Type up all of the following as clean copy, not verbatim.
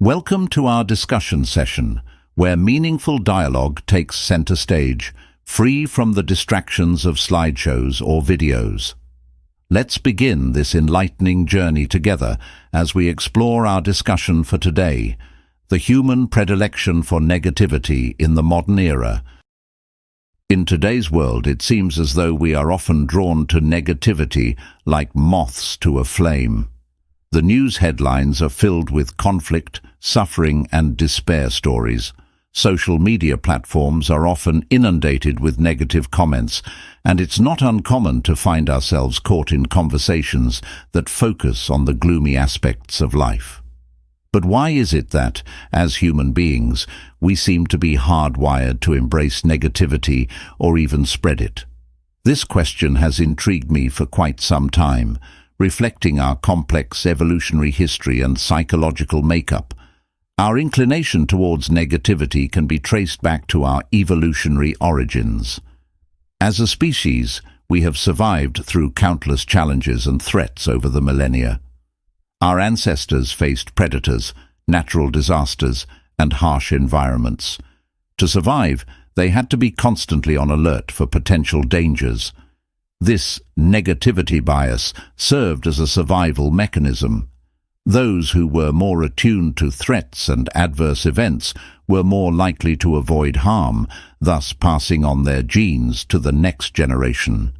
Welcome to our discussion session, where meaningful dialogue takes center stage, free from the distractions of slideshows or videos. Let's begin this enlightening journey together as we explore our discussion for today, the human predilection for negativity in the modern era. In today's world, it seems as though we are often drawn to negativity like moths to a flame. The news headlines are filled with conflict, suffering, and despair stories. Social media platforms are often inundated with negative comments, and it's not uncommon to find ourselves caught in conversations that focus on the gloomy aspects of life. But why is it that, as human beings, we seem to be hardwired to embrace negativity or even spread it? This question has intrigued me for quite some time, reflecting our complex evolutionary history and psychological makeup. Our inclination towards negativity can be traced back to our evolutionary origins. As a species, we have survived through countless challenges and threats over the millennia. Our ancestors faced predators, natural disasters, and harsh environments. To survive, they had to be constantly on alert for potential dangers. This negativity bias served as a survival mechanism. Those who were more attuned to threats and adverse events were more likely to avoid harm, thus passing on their genes to the next generation.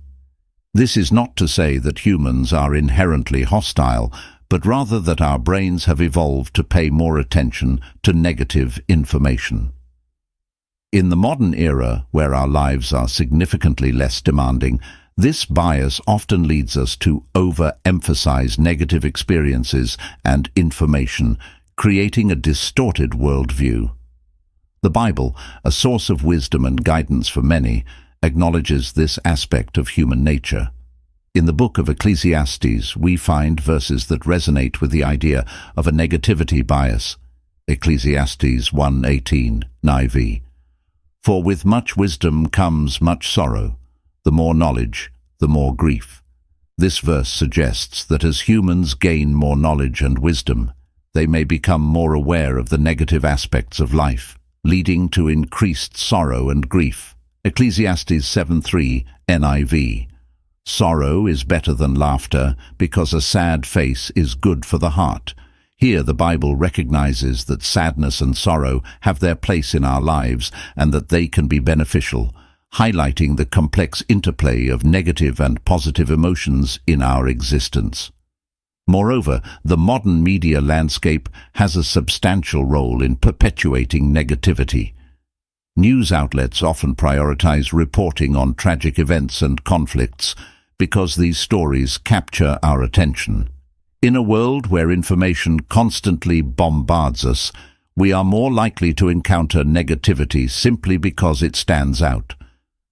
This is not to say that humans are inherently hostile, but rather that our brains have evolved to pay more attention to negative information. In the modern era, where our lives are significantly less demanding, this bias often leads us to overemphasize negative experiences and information, creating a distorted worldview. The Bible, a source of wisdom and guidance for many, acknowledges this aspect of human nature. In the book of Ecclesiastes, we find verses that resonate with the idea of a negativity bias. Ecclesiastes 1:18, NIV. For with much wisdom comes much sorrow. The more knowledge, the more grief. This verse suggests that as humans gain more knowledge and wisdom, they may become more aware of the negative aspects of life, leading to increased sorrow and grief. Ecclesiastes 7:3, NIV. Sorrow is better than laughter, because a sad face is good for the heart. Here the Bible recognizes that sadness and sorrow have their place in our lives and that they can be beneficial, highlighting the complex interplay of negative and positive emotions in our existence. Moreover, the modern media landscape has a substantial role in perpetuating negativity. News outlets often prioritize reporting on tragic events and conflicts because these stories capture our attention. In a world where information constantly bombards us, we are more likely to encounter negativity simply because it stands out.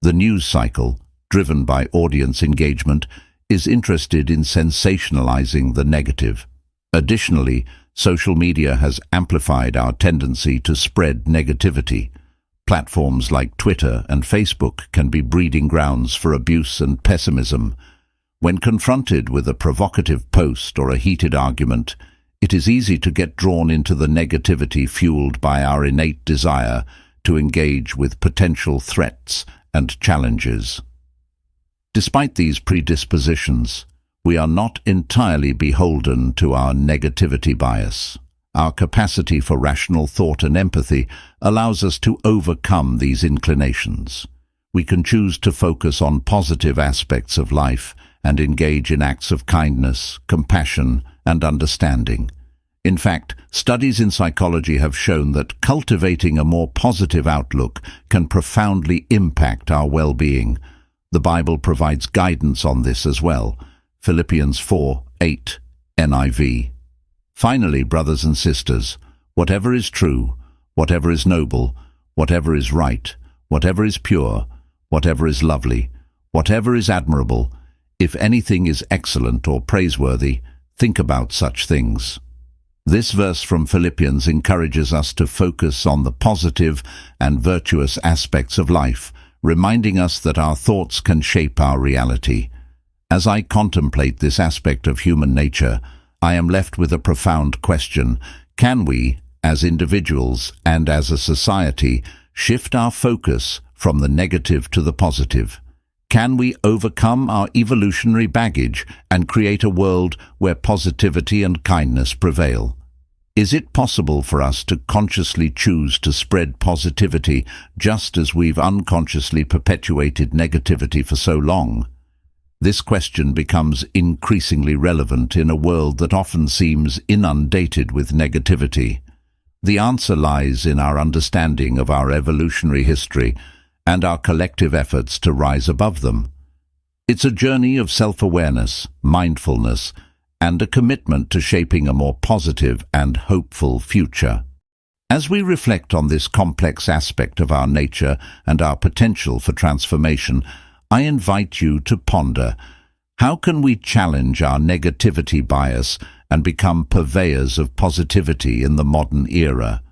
The news cycle, driven by audience engagement, is interested in sensationalizing the negative. Additionally, social media has amplified our tendency to spread negativity. Platforms like Twitter and Facebook can be breeding grounds for abuse and pessimism. When confronted with a provocative post or a heated argument, it is easy to get drawn into the negativity fueled by our innate desire to engage with potential threats and challenges. Despite these predispositions, we are not entirely beholden to our negativity bias. Our capacity for rational thought and empathy allows us to overcome these inclinations. We can choose to focus on positive aspects of life and engage in acts of kindness, compassion, and understanding. In fact, studies in psychology have shown that cultivating a more positive outlook can profoundly impact our well-being. The Bible provides guidance on this as well. Philippians 4:8, NIV. Finally, brothers and sisters, whatever is true, whatever is noble, whatever is right, whatever is pure, whatever is lovely, whatever is admirable, if anything is excellent or praiseworthy, think about such things. This verse from Philippians encourages us to focus on the positive and virtuous aspects of life, reminding us that our thoughts can shape our reality. As I contemplate this aspect of human nature, I am left with a profound question. Can we, as individuals and as a society, shift our focus from the negative to the positive? Can we overcome our evolutionary baggage and create a world where positivity and kindness prevail? Is it possible for us to consciously choose to spread positivity just as we've unconsciously perpetuated negativity for so long? This question becomes increasingly relevant in a world that often seems inundated with negativity. The answer lies in our understanding of our evolutionary history and our collective efforts to rise above them. It's a journey of self-awareness, mindfulness, and a commitment to shaping a more positive and hopeful future. As we reflect on this complex aspect of our nature and our potential for transformation, I invite you to ponder: how can we challenge our negativity bias and become purveyors of positivity in the modern era?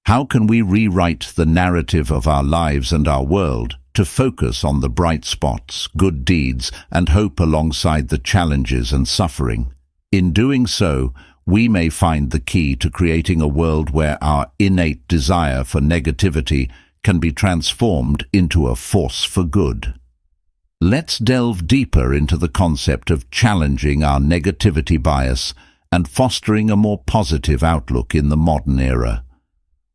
How can we rewrite the narrative of our lives and our world to focus on the bright spots, good deeds, and hope alongside the challenges and suffering? In doing so, we may find the key to creating a world where our innate desire for negativity can be transformed into a force for good. Let's delve deeper into the concept of challenging our negativity bias and fostering a more positive outlook in the modern era.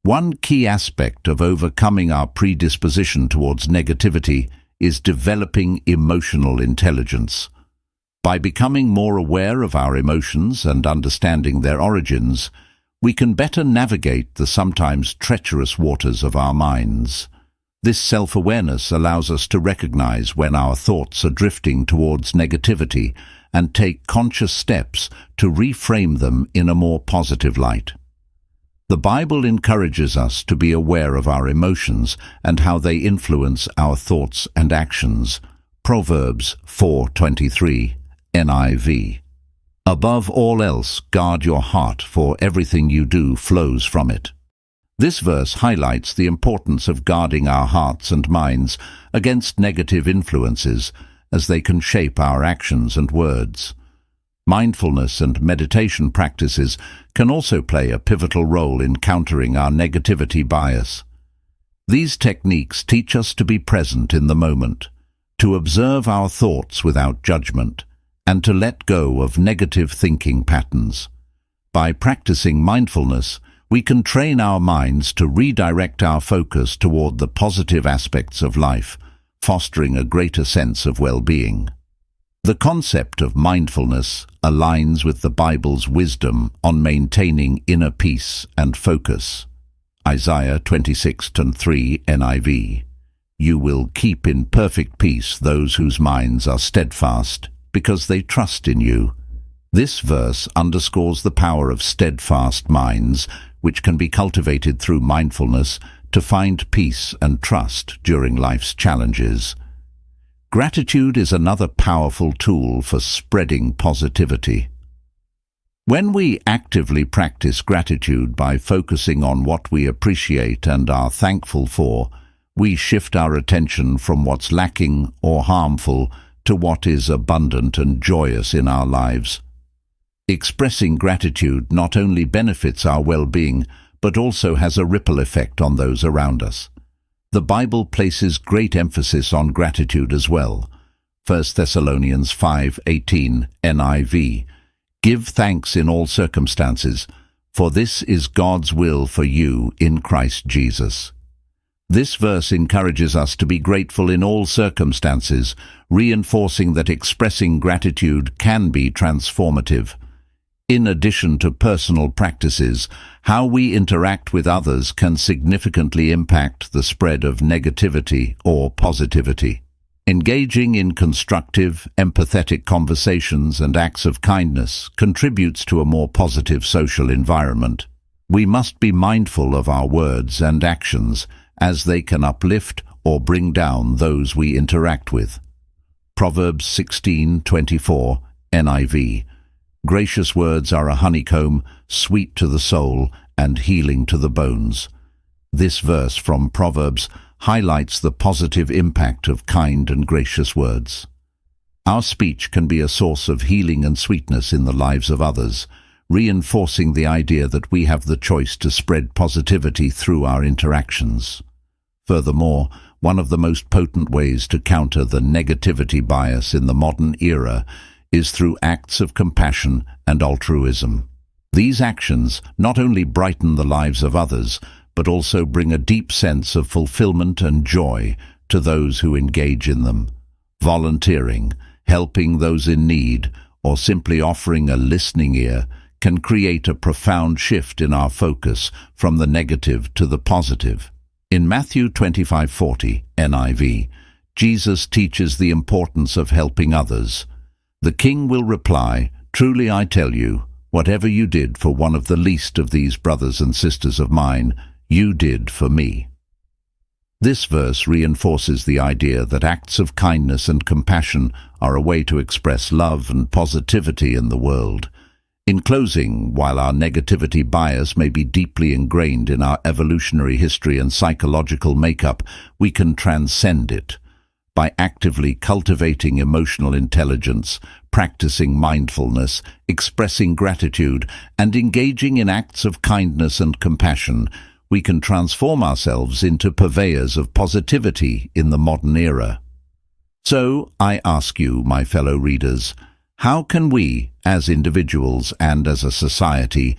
One key aspect of overcoming our predisposition towards negativity is developing emotional intelligence. By becoming more aware of our emotions and understanding their origins, we can better navigate the sometimes treacherous waters of our minds. This self-awareness allows us to recognize when our thoughts are drifting towards negativity and take conscious steps to reframe them in a more positive light. The Bible encourages us to be aware of our emotions and how they influence our thoughts and actions. Proverbs 4:23, NIV. Above all else, guard your heart, for everything you do flows from it. This verse highlights the importance of guarding our hearts and minds against negative influences, as they can shape our actions and words. Mindfulness and meditation practices can also play a pivotal role in countering our negativity bias. These techniques teach us to be present in the moment, to observe our thoughts without judgment, and to let go of negative thinking patterns. By practicing mindfulness, we can train our minds to redirect our focus toward the positive aspects of life, fostering a greater sense of well-being. The concept of mindfulness aligns with the Bible's wisdom on maintaining inner peace and focus. Isaiah 26:3 NIV. You will keep in perfect peace those whose minds are steadfast, because they trust in you. This verse underscores the power of steadfast minds, which can be cultivated through mindfulness to find peace and trust during life's challenges. Gratitude is another powerful tool for spreading positivity. When we actively practice gratitude by focusing on what we appreciate and are thankful for, we shift our attention from what's lacking or harmful to what is abundant and joyous in our lives. Expressing gratitude not only benefits our well-being, but also has a ripple effect on those around us. The Bible places great emphasis on gratitude as well. 1 Thessalonians 5:18 NIV. Give thanks in all circumstances, for this is God's will for you in Christ Jesus. This verse encourages us to be grateful in all circumstances, reinforcing that expressing gratitude can be transformative. In addition to personal practices, how we interact with others can significantly impact the spread of negativity or positivity. Engaging in constructive, empathetic conversations and acts of kindness contributes to a more positive social environment. We must be mindful of our words and actions, as they can uplift or bring down those we interact with. Proverbs 16:24 NIV. Gracious words are a honeycomb, sweet to the soul and healing to the bones. This verse from Proverbs highlights the positive impact of kind and gracious words. Our speech can be a source of healing and sweetness in the lives of others, reinforcing the idea that we have the choice to spread positivity through our interactions. Furthermore, one of the most potent ways to counter the negativity bias in the modern era is through acts of compassion and altruism. These actions not only brighten the lives of others, but also bring a deep sense of fulfillment and joy to those who engage in them. Volunteering, helping those in need, or simply offering a listening ear can create a profound shift in our focus from the negative to the positive. In Matthew 25:40, NIV, Jesus teaches the importance of helping others. The King will reply, "Truly I tell you, whatever you did for one of the least of these brothers and sisters of mine, you did for me." This verse reinforces the idea that acts of kindness and compassion are a way to express love and positivity in the world. In closing, while our negativity bias may be deeply ingrained in our evolutionary history and psychological makeup, we can transcend it. By actively cultivating emotional intelligence, practicing mindfulness, expressing gratitude, and engaging in acts of kindness and compassion, we can transform ourselves into purveyors of positivity in the modern era. So, I ask you, my fellow readers, how can we, as individuals and as a society,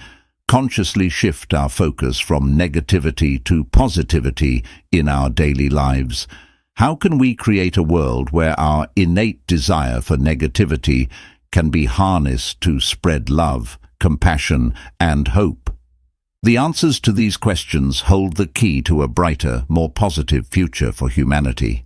consciously shift our focus from negativity to positivity in our daily lives? How can we create a world where our innate desire for negativity can be harnessed to spread love, compassion, and hope? The answers to these questions hold the key to a brighter, more positive future for humanity.